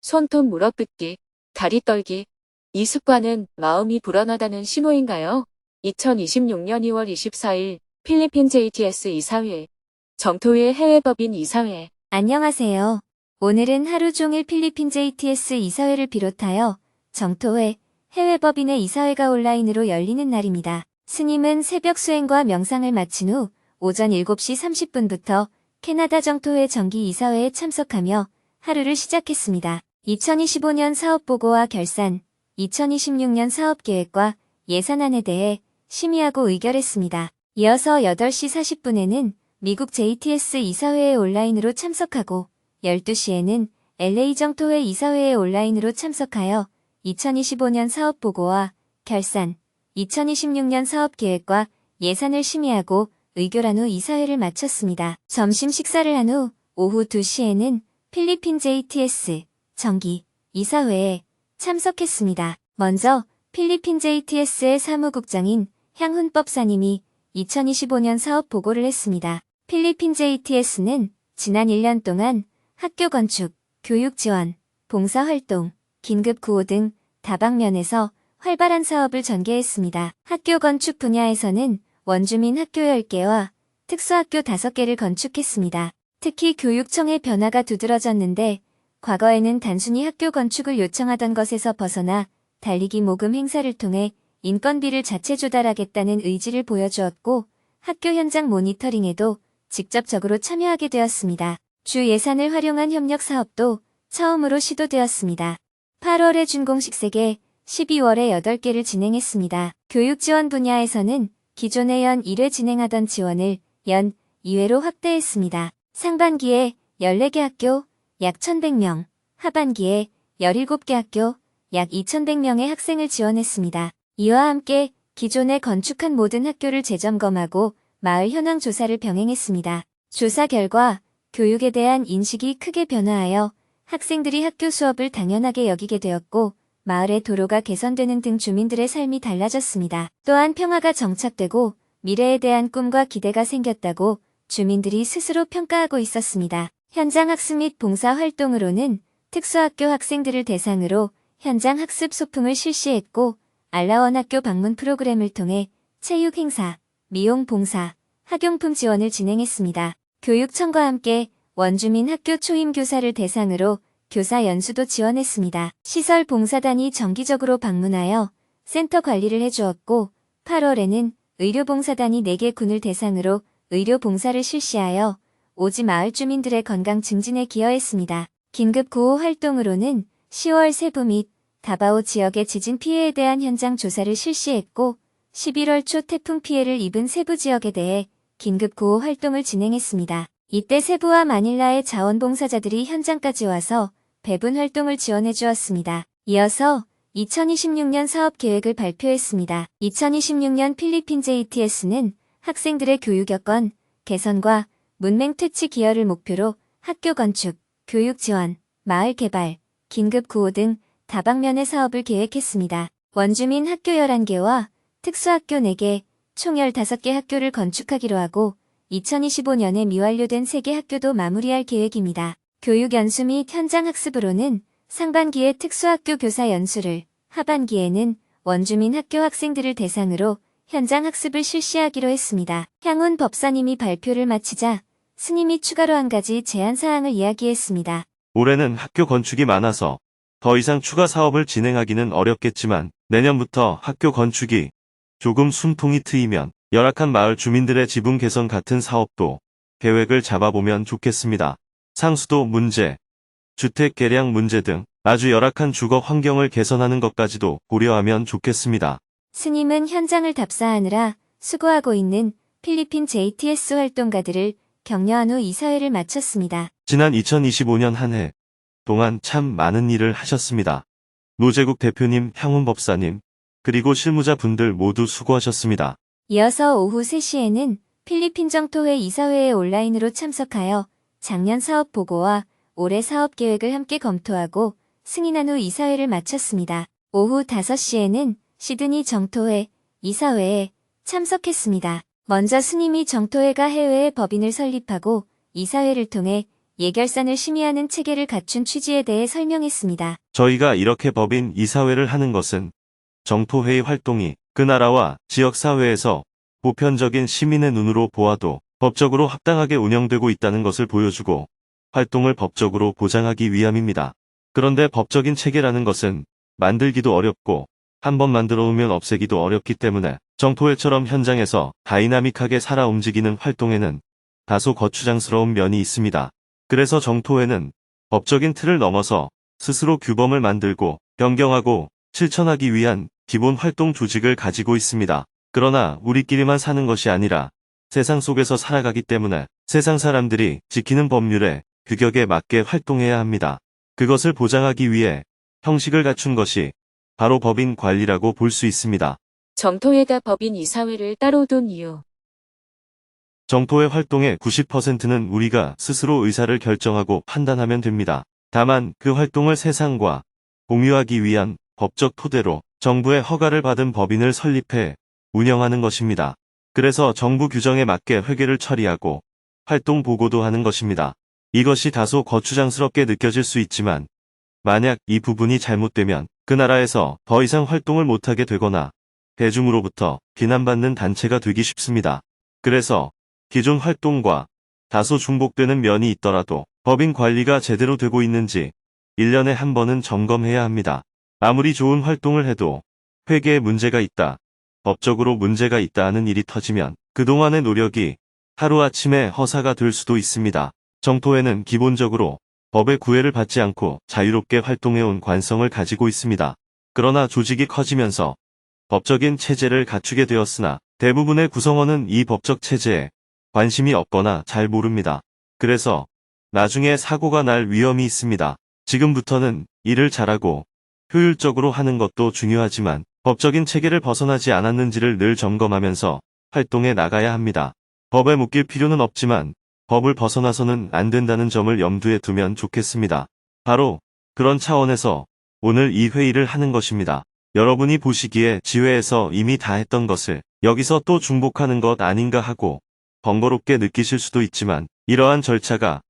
손톱 물어뜯기, 다리 떨기. 이 습관은 마음이 불안하다는 신호인가요? 2026년 2월 24일 필리핀 JTS 이사회, 정토회 해외법인 이사회. 안녕하세요. 오늘은 하루 종일 필리핀 JTS 이사회를 비롯하여 정토회, 해외법인의 이사회가 온라인으로 열리는 날입니다. 스님은 새벽 수행과 명상을 마친 후 오전 7시 30분부터 캐나다 정토회 정기 이사회에 참석하며 하루를 시작했습니다. 2025년 사업보고와 결산, 2026년 사업계획과 예산안에 대해 심의하고 의결했습니다. 이어서 8시 40분에는 미국 JTS 이사회에 온라인으로 참석하고 12시에는 LA 정토회 이사회에 온라인으로 참석하여 2025년 사업보고와 결산, 2026년 사업계획과 예산을 심의하고 의결한 후 이사회를 마쳤습니다. 점심 식사를 한 후 오후 2시에는 필리핀 JTS 정기 이사회에 참석했습니다. 먼저 필리핀 JTS의 사무국장인 향훈 법사님이 2025년 사업 보고를 했습니다. 필리핀 JTS는 지난 1년 동안 학교 건축, 교육 지원, 봉사활동, 긴급 구호 등 다방면에서 활발한 사업을 전개했습니다. 학교 건축 분야에서는 원주민 학교 10개와 특수학교 5개를 건축했습니다. 특히 교육청의 변화가 두드러졌는데 과거에는 단순히 학교 건축을 요청하던 것에서 벗어나 달리기 모금 행사를 통해 인건비를 자체 조달하겠다는 의지를 보여주었고 학교 현장 모니터링에도 직접적으로 참여하게 되었습니다. 주 예산을 활용한 협력 사업도 처음으로 시도되었습니다. 8월에 준공식 3개, 12월에 8개를 진행했습니다. 교육 지원 분야에서는 기존에 연 1회 진행하던 지원을 연 2회로 확대했습니다. 상반기에 14개 학교, 약 1,100명, 하반기에 17개 학교, 약 2,100명의 학생을 지원했습니다. 이와 함께 기존에 건축한 모든 학교를 재점검하고 마을 현황 조사를 병행했습니다. 조사 결과 교육에 대한 인식이 크게 변화하여 학생들이 학교 수업을 당연하게 여기게 되었고 마을의 도로가 개선되는 등 주민들의 삶이 달라졌습니다. 또한 평화가 정착되고 미래에 대한 꿈과 기대가 생겼다고 주민들이 스스로 평가하고 있었습니다. 현장 학습 및 봉사 활동으로는 특수학교 학생들을 대상으로 현장 학습 소풍을 실시했고 알라원 학교 방문 프로그램을 통해 체육 행사, 미용 봉사, 학용품 지원을 진행했습니다. 교육청과 함께 원주민 학교 초임 교사를 대상으로 교사 연수도 지원했습니다. 시설 봉사단이 정기적으로 방문하여 센터 관리를 해주었고 8월에는 의료봉사단이 4개 군을 대상으로 의료봉사를 실시하여 오지 마을 주민들의 건강 증진에 기여했습니다. 긴급 구호 활동으로는 10월 세부 및 다바오 지역의 지진 피해에 대한 현장 조사를 실시했고 11월 초 태풍 피해를 입은 세부 지역에 대해 긴급 구호 활동을 진행했습니다. 이때 세부와 마닐라의 자원봉사자들이 현장까지 와서 배분 활동을 지원해 주었습니다. 이어서 2026년 사업 계획을 발표했습니다. 2026년 필리핀 JTS는 학생들의 교육 여건 개선과 문맹 퇴치 기여를 목표로 학교 건축, 교육 지원, 마을 개발, 긴급 구호 등 다방면의 사업을 계획했습니다. 원주민 학교 11개와 특수학교 4개, 총 15개 학교를 건축하기로 하고 2025년에 미완료된 3개 학교도 마무리할 계획입니다. 교육 연수 및 현장 학습으로는 상반기에 특수학교 교사 연수를, 하반기에는 원주민 학교 학생들을 대상으로 현장 학습을 실시하기로 했습니다. 향훈 법사님이 발표를 마치자 스님이 추가로 한 가지 제안사항을 이야기했습니다. 올해는 학교 건축이 많아서 더 이상 추가 사업을 진행하기는 어렵겠지만 내년부터 학교 건축이 조금 숨통이 트이면 열악한 마을 주민들의 지붕 개선 같은 사업도 계획을 잡아보면 좋겠습니다. 상수도 문제, 주택 개량 문제 등 아주 열악한 주거 환경을 개선하는 것까지도 고려하면 좋겠습니다. 스님은 현장을 답사하느라 수고하고 있는 필리핀 JTS 활동가들을 격려한 후 이사회를 마쳤습니다. 지난 2025년 한 해 동안 참 많은 일을 하셨습니다. 노재국 대표님, 향훈 법사님, 그리고 실무자분들 모두 수고하셨습니다. 이어서 오후 3시에는 필리핀 정토회 이사회에 온라인으로 참석하여 작년 사업 보고와 올해 사업 계획을 함께 검토하고 승인한 후 이사회를 마쳤습니다. 오후 5시에는 시드니 정토회 이사회에 참석했습니다. 먼저 스님이 정토회가 해외에 법인을 설립하고 이사회를 통해 예결산을 심의하는 체계를 갖춘 취지에 대해 설명했습니다. 저희가 이렇게 법인 이사회를 하는 것은 정토회의 활동이 그 나라와 지역사회에서 보편적인 시민의 눈으로 보아도 법적으로 합당하게 운영되고 있다는 것을 보여주고 활동을 법적으로 보장하기 위함입니다. 그런데 법적인 체계라는 것은 만들기도 어렵고 한번 만들어 놓으면 없애기도 어렵기 때문에 정토회처럼 현장에서 다이나믹하게 살아 움직이는 활동에는 다소 거추장스러운 면이 있습니다. 그래서 정토회는 법적인 틀을 넘어서 스스로 규범을 만들고 변경하고 실천하기 위한 기본 활동 조직을 가지고 있습니다. 그러나 우리끼리만 사는 것이 아니라 세상 속에서 살아가기 때문에 세상 사람들이 지키는 법률에 규격에 맞게 활동해야 합니다. 그것을 보장하기 위해 형식을 갖춘 것이 바로 법인 관리라고 볼 수 있습니다. 정토회가 법인 이사회를 따로 둔 이유. 정토회 활동의 90%는 우리가 스스로 의사를 결정하고 판단하면 됩니다. 다만 그 활동을 세상과 공유하기 위한 법적 토대로 정부의 허가를 받은 법인을 설립해 운영하는 것입니다. 그래서 정부 규정에 맞게 회계를 처리하고 활동 보고도 하는 것입니다. 이것이 다소 거추장스럽게 느껴질 수 있지만 만약 이 부분이 잘못되면 그 나라에서 더 이상 활동을 못하게 되거나 대중으로부터 비난받는 단체가 되기 쉽습니다. 그래서 기존 활동과 다소 중복되는 면이 있더라도 법인 관리가 제대로 되고 있는지 1년에 한 번은 점검해야 합니다. 아무리 좋은 활동을 해도 회계에 문제가 있다, 법적으로 문제가 있다 하는 일이 터지면 그동안의 노력이 하루아침에 허사가 될 수도 있습니다. 정토회는 기본적으로 법의 구애를 받지 않고 자유롭게 활동해온 관성을 가지고 있습니다. 그러나 조직이 커지면서 법적인 체제를 갖추게 되었으나 대부분의 구성원은 이 법적 체제에 관심이 없거나 잘 모릅니다. 그래서 나중에 사고가 날 위험이 있습니다. 지금부터는 일을 잘하고 효율적으로 하는 것도 중요하지만 법적인 체계를 벗어나지 않았는지를 늘 점검하면서 활동해 나가야 합니다. 법에 묶일 필요는 없지만 법을 벗어나서는 안 된다는 점을 염두에 두면 좋겠습니다. 바로 그런 차원에서 오늘 이 회의를 하는 것입니다. 여러분이 보시기에 지회에서 이미 다 했던 것을 여기서 또 중복하는 것 아닌가 하고 번거롭게 느끼실 수도 있지만 이러한 절차가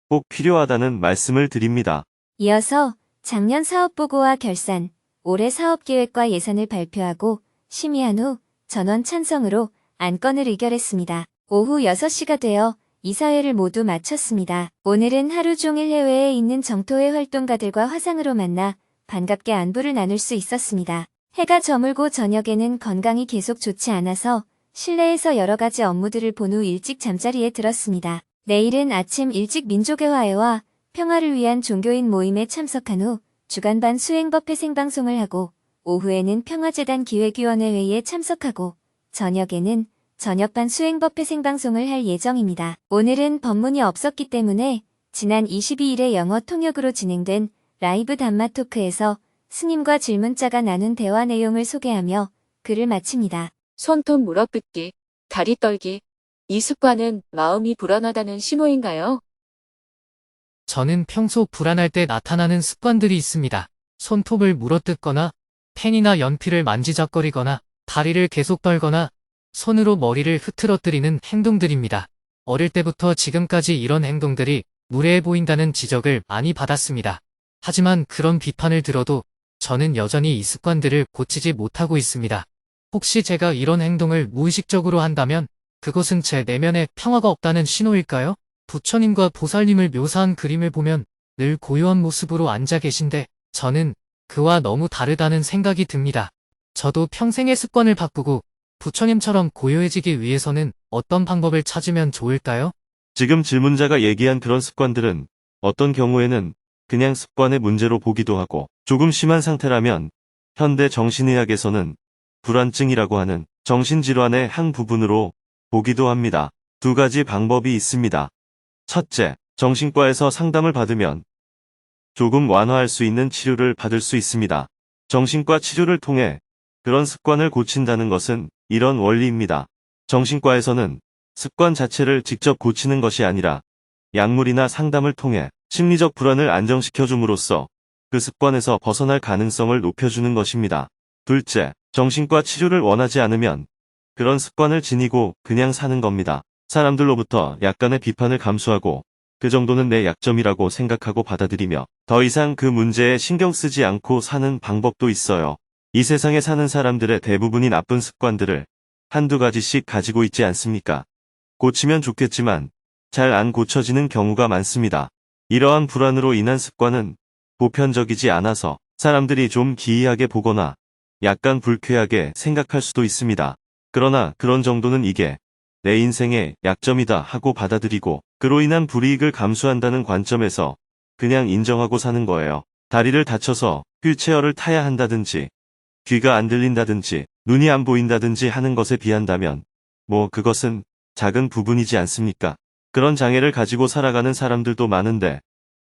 꼭 필요하다는 말씀을 드립니다. 이어서 작년 사업보고와 결산, 올해 사업계획과 예산을 발표하고 심의한 후 전원 찬성으로 안건을 의결했습니다. 오후 6시가 되어 이사회를 모두 마쳤습니다. 오늘은 하루 종일 해외에 있는 정토회 활동가들과 화상으로 만나 반갑게 안부를 나눌 수 있었습니다. 해가 저물고 저녁에는 건강이 계속 좋지 않아서 실내에서 여러 가지 업무들을 본 후 일찍 잠자리에 들었습니다. 내일은 아침 일찍 민족의화회와 평화를 위한 종교인 모임에 참석한 후 주간반 수행법회 생방송을 하고 오후에는 평화재단 기획위원회 회의에 참석하고 저녁에는 저녁반 수행법회 생방송을 할 예정입니다. 오늘은 법문이 없었기 때문에 지난 22일에 영어 통역으로 진행된 라이브 담마 토크에서 스님과 질문자가 나눈 대화 내용을 소개하며 글을 마칩니다. 손톱 물어뜯기, 다리 떨기. 이 습관은 마음이 불안하다는 신호인가요? 저는 평소 불안할 때 나타나는 습관들이 있습니다. 손톱을 물어뜯거나 펜이나 연필을 만지작거리거나 다리를 계속 떨거나 손으로 머리를 흐트러뜨리는 행동들입니다. 어릴 때부터 지금까지 이런 행동들이 무례해 보인다는 지적을 많이 받았습니다. 하지만 그런 비판을 들어도 저는 여전히 이 습관들을 고치지 못하고 있습니다. 혹시 제가 이런 행동을 무의식적으로 한다면 그것은 제 내면에 평화가 없다는 신호일까요? 부처님과 보살님을 묘사한 그림을 보면 늘 고요한 모습으로 앉아 계신데 저는 그와 너무 다르다는 생각이 듭니다. 저도 평생의 습관을 바꾸고 부처님처럼 고요해지기 위해서는 어떤 방법을 찾으면 좋을까요? 지금 질문자가 얘기한 그런 습관들은 어떤 경우에는 그냥 습관의 문제로 보기도 하고 조금 심한 상태라면 현대 정신의학에서는 불안증이라고 하는 정신질환의 한 부분으로 보기도 합니다. 두 가지 방법이 있습니다. 첫째, 정신과에서 상담을 받으면 조금 완화할 수 있는 치료를 받을 수 있습니다. 정신과 치료를 통해 그런 습관을 고친다는 것은 이런 원리입니다. 정신과에서는 습관 자체를 직접 고치는 것이 아니라 약물이나 상담을 통해 심리적 불안을 안정시켜줌으로써 그 습관에서 벗어날 가능성을 높여주는 것입니다. 둘째, 정신과 치료를 원하지 않으면 그런 습관을 지니고 그냥 사는 겁니다. 사람들로부터 약간의 비판을 감수하고 그 정도는 내 약점이라고 생각하고 받아들이며 더 이상 그 문제에 신경 쓰지 않고 사는 방법도 있어요. 이 세상에 사는 사람들의 대부분이 나쁜 습관들을 한두 가지씩 가지고 있지 않습니까? 고치면 좋겠지만 잘 안 고쳐지는 경우가 많습니다. 이러한 불안으로 인한 습관은 보편적이지 않아서 사람들이 좀 기이하게 보거나 약간 불쾌하게 생각할 수도 있습니다. 그러나 그런 정도는 이게 내 인생의 약점이다 하고 받아들이고 그로 인한 불이익을 감수한다는 관점에서 그냥 인정하고 사는 거예요. 다리를 다쳐서 휠체어를 타야 한다든지 귀가 안 들린다든지 눈이 안 보인다든지 하는 것에 비한다면 그것은 작은 부분이지 않습니까? 그런 장애를 가지고 살아가는 사람들도 많은데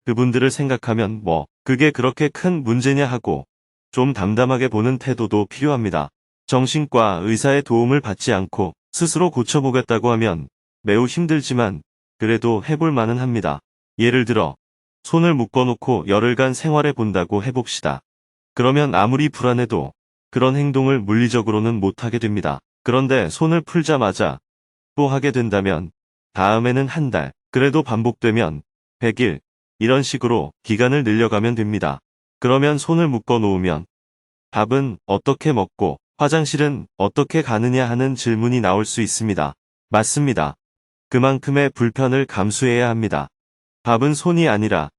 그분들을 생각하면 그게 그렇게 큰 문제냐 하고 좀 담담하게 보는 태도도 필요합니다. 정신과 의사의 도움을 받지 않고 스스로 고쳐보겠다고 하면 매우 힘들지만 그래도 해볼 만은 합니다. 예를 들어 손을 묶어놓고 열흘간 생활해 본다고 해봅시다. 그러면 아무리 불안해도 그런 행동을 물리적으로는 못하게 됩니다. 그런데 손을 풀자마자 또 하게 된다면 다음에는 한 달, 그래도 반복되면 100일, 이런 식으로 기간을 늘려가면 됩니다. 그러면 손을 묶어 놓으면 밥은 어떻게 먹고 화장실은 어떻게 가느냐 하는 질문이 나올 수 있습니다. 맞습니다. 그만큼의 불편을 감수해야 합니다. 밥은 손이 아니라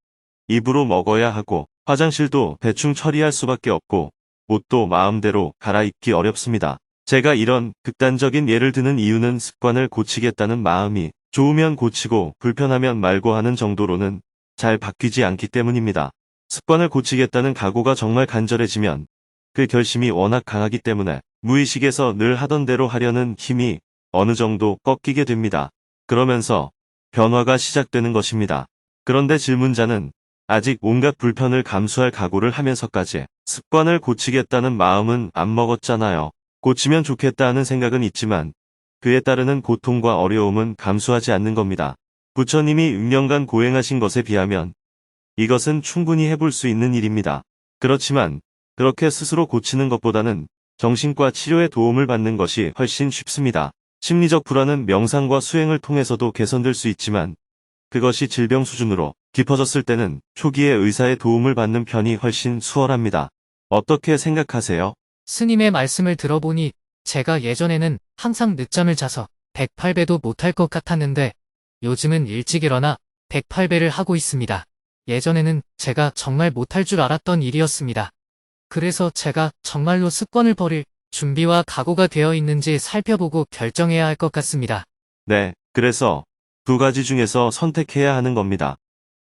입으로 먹어야 하고 화장실도 대충 처리할 수밖에 없고 옷도 마음대로 갈아입기 어렵습니다. 제가 이런 극단적인 예를 드는 이유는 습관을 고치겠다는 마음이 좋으면 고치고 불편하면 말고 하는 정도로는 잘 바뀌지 않기 때문입니다. 습관을 고치겠다는 각오가 정말 간절해지면 그 결심이 워낙 강하기 때문에 무의식에서 늘 하던 대로 하려는 힘이 어느 정도 꺾이게 됩니다. 그러면서 변화가 시작되는 것입니다. 그런데 질문자는 아직 온갖 불편을 감수할 각오를 하면서까지 습관을 고치겠다는 마음은 안 먹었잖아요. 고치면 좋겠다 하는 생각은 있지만 그에 따르는 고통과 어려움은 감수하지 않는 겁니다. 부처님이 6년간 고행하신 것에 비하면 이것은 충분히 해볼 수 있는 일입니다. 그렇지만 그렇게 스스로 고치는 것보다는 정신과 치료의 도움을 받는 것이 훨씬 쉽습니다. 심리적 불안은 명상과 수행을 통해서도 개선될 수 있지만 그것이 질병 수준으로 깊어졌을 때는 초기에 의사의 도움을 받는 편이 훨씬 수월합니다. 어떻게 생각하세요? 스님의 말씀을 들어보니 제가 예전에는 항상 늦잠을 자서 108배도 못할 것 같았는데 요즘은 일찍 일어나 108배를 하고 있습니다. 예전에는 제가 정말 못할 줄 알았던 일이었습니다. 그래서 제가 정말로 습관을 버릴 준비와 각오가 되어 있는지 살펴보고 결정해야 할 것 같습니다. 네, 그래서 두 가지 중에서 선택해야 하는 겁니다.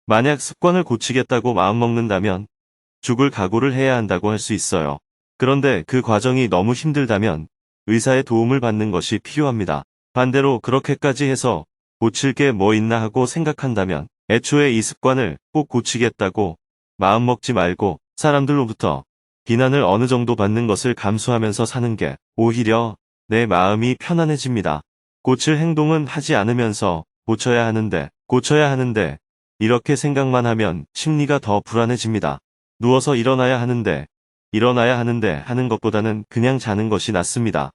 만약 습관을 고치겠다고 마음먹는다면 죽을 각오를 해야 한다고 할 수 있어요. 그런데 그 과정이 너무 힘들다면 의사의 도움을 받는 것이 필요합니다. 반대로 그렇게까지 해서 고칠 게 뭐 있나 하고 생각한다면 애초에 이 습관을 꼭 고치겠다고 마음먹지 말고 사람들로부터 비난을 어느 정도 받는 것을 감수하면서 사는 게 오히려 내 마음이 편안해집니다. 고칠 행동은 하지 않으면서 고쳐야 하는데 이렇게 생각만 하면 심리가 더 불안해집니다. 누워서 일어나야 하는데 하는 것보다는 그냥 자는 것이 낫습니다.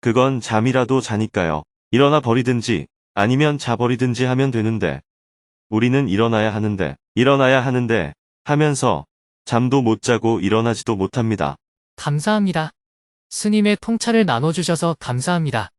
그건 잠이라도 자니까요. 일어나 버리든지 아니면 자버리든지 하면 되는데 우리는 일어나야 하는데 하면서 잠도 못 자고 일어나지도 못합니다. 감사합니다. 스님의 통찰을 나눠주셔서 감사합니다.